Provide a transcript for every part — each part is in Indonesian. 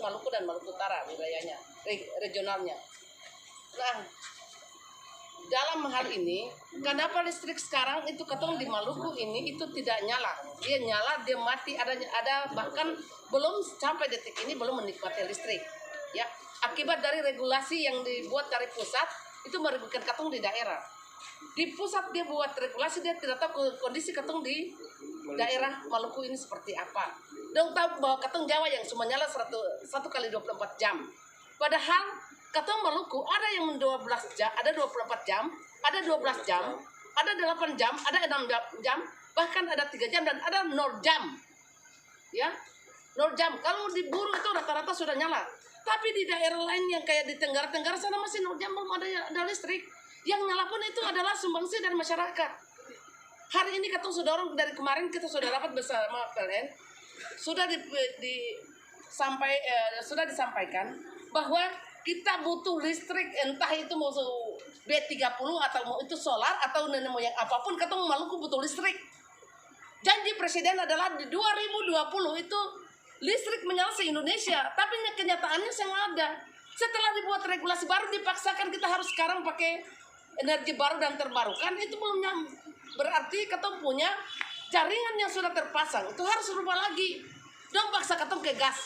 Maluku dan Maluku Utara wilayahnya, regionalnya. Nah, dalam hal ini, kenapa listrik sekarang itu ketong di Maluku ini itu tidak nyala? Dia nyala, dia mati, ada bahkan belum sampai detik ini belum menikmati listrik. Ya, akibat dari regulasi yang dibuat dari pusat itu merugikan ketong di daerah. Di pusat dia buat regulasi, dia tidak tahu kondisi ketong di daerah Maluku ini seperti apa. Dong tahu bahwa ketong Jawa yang cuma nyala 1 kali 24 jam. Padahal ketong Maluku ada yang 12 jam, ada 24 jam, ada 12 jam, ada 8 jam, ada 6 jam, bahkan ada 3 jam dan ada 0 jam. Ya, 0 jam. Kalau di Buru itu rata-rata sudah nyala. Tapi di daerah lain yang kayak di Tenggara sana masih 0 jam belum ada listrik. Yang nyala pun itu adalah sumbangsi dari masyarakat. Hari ini ketong sudah dorong dari kemarin kita sudah dapat bersama PLN sudah disampaikan bahwa kita butuh listrik, entah itu mau B30 atau mau itu solar atau nenek moyang apapun, ketong Maluku butuh listrik. Janji presiden adalah di 2020 itu listrik menyala se-Indonesia, tapi kenyataannya yang ada. Setelah dibuat regulasi baru dipaksakan kita harus sekarang pakai energi baru dan terbarukan, itu belum berarti ketong punya jaringan yang sudah terpasang itu harus rubah lagi. Dong paksa ketong ke gas.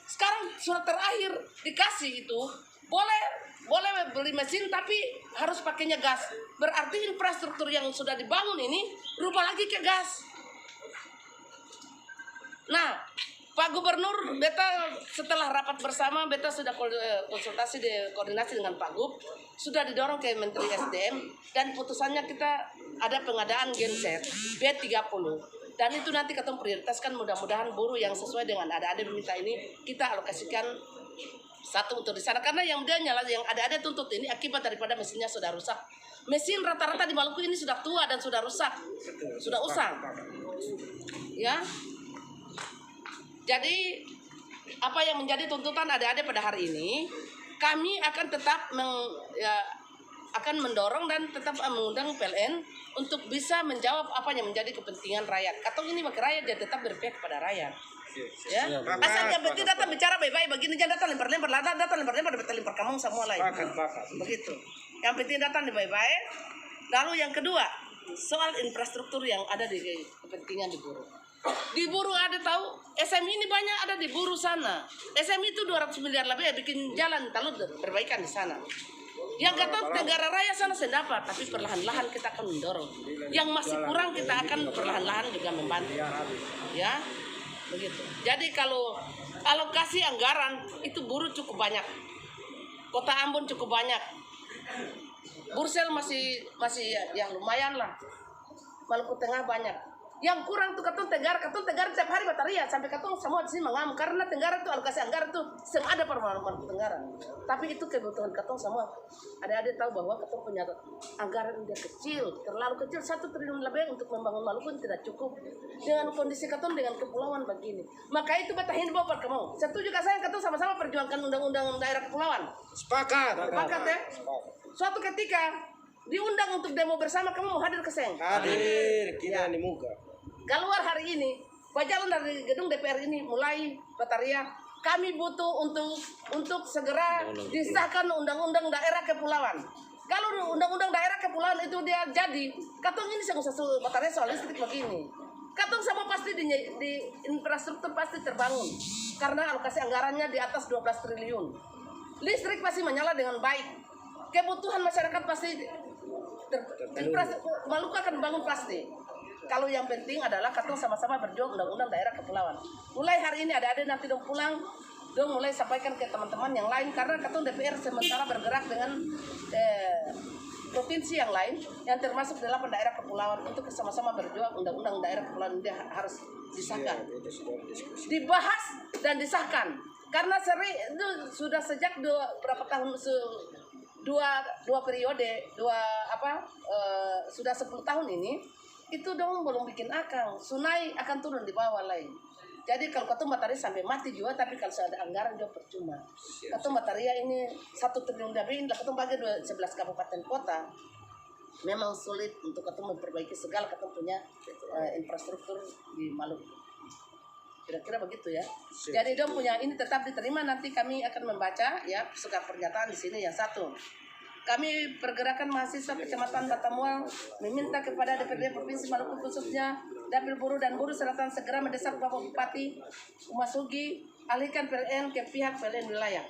Sekarang surat terakhir dikasih itu boleh beli mesin tapi harus pakainya gas. Berarti infrastruktur yang sudah dibangun ini rubah lagi ke gas. Nah, Pak Gubernur, beta setelah rapat bersama, beta sudah konsultasi koordinasi dengan Pak Gub, sudah didorong ke Menteri SDM dan putusannya kita ada pengadaan genset B30. Dan itu nanti ketemu prioritaskan, mudah-mudahan buruh yang sesuai dengan ada minta ini kita alokasikan satu untuk di sana, karena yang dia nyala yang ada tuntut ini akibat daripada mesinnya sudah rusak. Mesin rata-rata di Maluku ini sudah tua dan sudah rusak, sudah usang. Ya. Jadi apa yang menjadi tuntutan adik-adik pada hari ini, kami akan tetap akan mendorong dan tetap mengundang PLN untuk bisa menjawab apa yang menjadi kepentingan rakyat. Atau ini bagi rakyat dia tetap berpihak kepada rakyat. Ya, asal yang penting datang bicara baik-baik, begini jangan datang lempar-lempar, lempar kamu semua lain. Begitu. Yang penting datang baik-baik. Lalu yang kedua, soal infrastruktur yang ada di kepentingan di buruh. Di buruh ada tahu, SMI ini banyak ada di buruh sana. SMI itu 200 miliar lebih ya, bikin jalan lalu perbaikan di sana. Yang kata Tenggara Raya sana saya dapat, tapi perlahan-lahan kita akan mendorong. Yang masih kurang kita akan perlahan-lahan juga membantu. Ya, begitu. Jadi kalau alokasi anggaran itu buruh cukup banyak. Kota Ambon cukup banyak. Bursel masih ya lumayan lah. Maluku Tengah banyak. Yang kurang tuh ketong Tenggara tiap hari bataria sampai ketong semua di sini mengamuk karena Tenggara tuh alokasi anggaran tuh ada Maluku Tenggara. Tapi itu kebutuhan ketong semua. Adik-adik tahu bahwa ketong punya anggaran udah kecil, terlalu kecil, 1 triliun lebih untuk membangun Maluku tidak cukup. Dengan kondisi ketong dengan kepulauan begini. Maka itu beta himbau pada kamu. Setuju gak saya ketong sama-sama perjuangkan undang-undang daerah kepulauan? Sepakat ya. Suatu ketika diundang untuk demo bersama, kamu mau hadir ke Seng? Hadir, kita di muka. Keluar hari ini, berjalan dari gedung DPR ini mulai bataria, kami butuh untuk segera disahkan undang-undang daerah kepulauan. Kalau undang-undang daerah kepulauan itu dia jadi, katong ini satu bataria soal listrik begini. Katong sama pasti di infrastruktur pasti terbangun karena alokasi anggarannya di atas 12 triliun. Listrik pasti menyala dengan baik. Kebutuhan masyarakat pasti Maluku akan bangun pasti. Kalau yang penting adalah katong sama-sama berjuang undang-undang daerah kepulauan. Mulai hari ini ada nanti dong pulang, dong mulai sampaikan ke teman-teman yang lain karena katong DPR sementara bergerak dengan provinsi yang lain yang termasuk 8 daerah kepulauan untuk sama-sama berjuang undang-undang daerah kepulauan dia harus disahkan, dibahas dan disahkan. Karena itu sudah sejak berapa tahun dua periode sudah 10 tahun ini. Itu dong belum bikin akang, Sunai akan turun di bawah lain. Jadi kalau ketemu matahari sampai mati juga, tapi kalau ada anggaran juga percuma. Ketemu matahari ini 1 triliun lebih, ketemu bagi 11 kabupaten kota. Memang sulit untuk ketemu memperbaiki segala ketemu punya infrastruktur di Maluku. Kira-kira begitu ya. Jadi dong punya ini tetap diterima, nanti kami akan membaca ya surat pernyataan di sini yang satu. Kami pergerakan mahasiswa Kecamatan Batamuang meminta kepada DPRD Provinsi Maluku khususnya Dapil Buruh dan Buruh Selatan segera mendesak Bapak Bupati Umasugi alihkan PLN ke pihak PLN wilayah.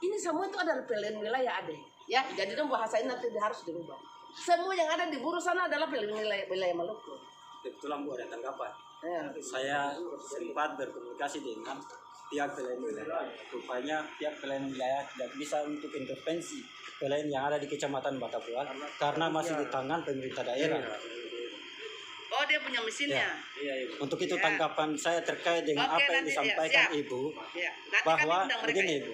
Ini semua itu adalah PLN wilayah Ade. Ya, jadi dong bahasa ini nanti harus dirubah. Semua yang ada di Buruh sana adalah PLN wilayah Maluku. Kebetulan Bu ada tanggapan. Ya. Saya sempat berkomunikasi dengan pihak PLN wilayah. Rupanya pihak PLN wilayah tidak bisa untuk intervensi PLN yang ada di Kecamatan Batabual karena masih di tangan pemerintah daerah. Oh, dia punya mesinnya. Untuk itu Ya. tanggapan saya terkait dengan Oke, apa yang nanti, disampaikan ya, siap. Ibu, Ya. Nanti bahwa kami undang mereka begini ya. Ibu,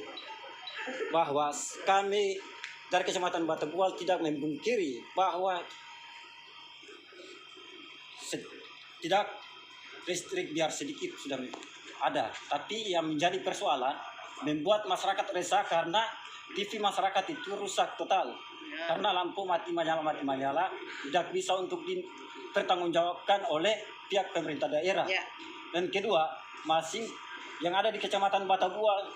bahwa kami dari Kecamatan Batabual tidak memungkiri bahwa tidak listrik biar sedikit sudah ada, tapi yang menjadi persoalan membuat masyarakat resah karena TV masyarakat itu rusak total karena lampu mati menyala tidak bisa untuk dipertanggungjawabkan oleh pihak pemerintah daerah. Ya. Dan kedua, masih yang ada di Kecamatan Batabual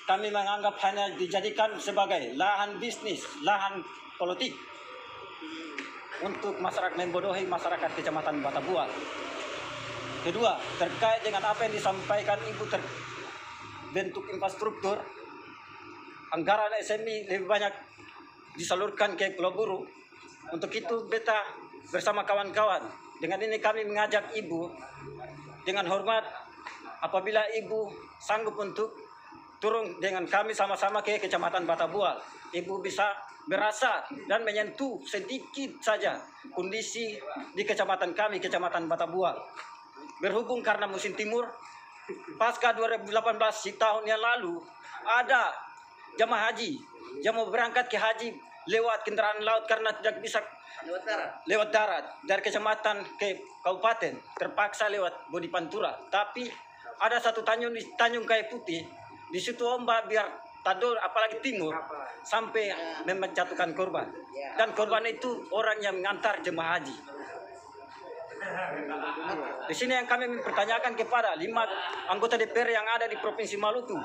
kami menganggap hanya dijadikan sebagai lahan bisnis, lahan politik untuk masyarakat, membodohi masyarakat Kecamatan Batabual. Kedua, terkait dengan apa yang disampaikan Ibu bentuk infrastruktur, anggaran SMI lebih banyak disalurkan ke Pulau Buru. Untuk itu beta bersama kawan-kawan, dengan ini kami mengajak Ibu dengan hormat, apabila Ibu sanggup untuk turun dengan kami sama-sama ke Kecamatan Batabual, Ibu bisa berasa dan menyentuh sedikit saja kondisi di kecamatan kami, Kecamatan Batabual. Berhubung karena musim timur, pasca 2018 di tahun yang lalu, ada jamaah haji yang mau berangkat ke haji lewat kendaraan laut karena tidak bisa lewat darat dari kecamatan ke kabupaten, terpaksa lewat Bodi Pantura. Tapi ada satu tanjung di Tanjung Kayu Putih, di situ ombak biar tador apalagi timur sampai menjatuhkan korban, dan korban itu orang yang mengantar jemaah haji. Di sini yang kami mempertanyakan kepada 5 anggota DPR yang ada di Provinsi Maluku,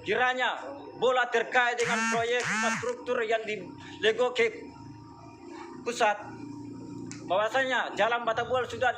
kiranya bola terkait dengan proyek infrastruktur yang dilego ke pusat, bahwasanya Jalan Batabual sudah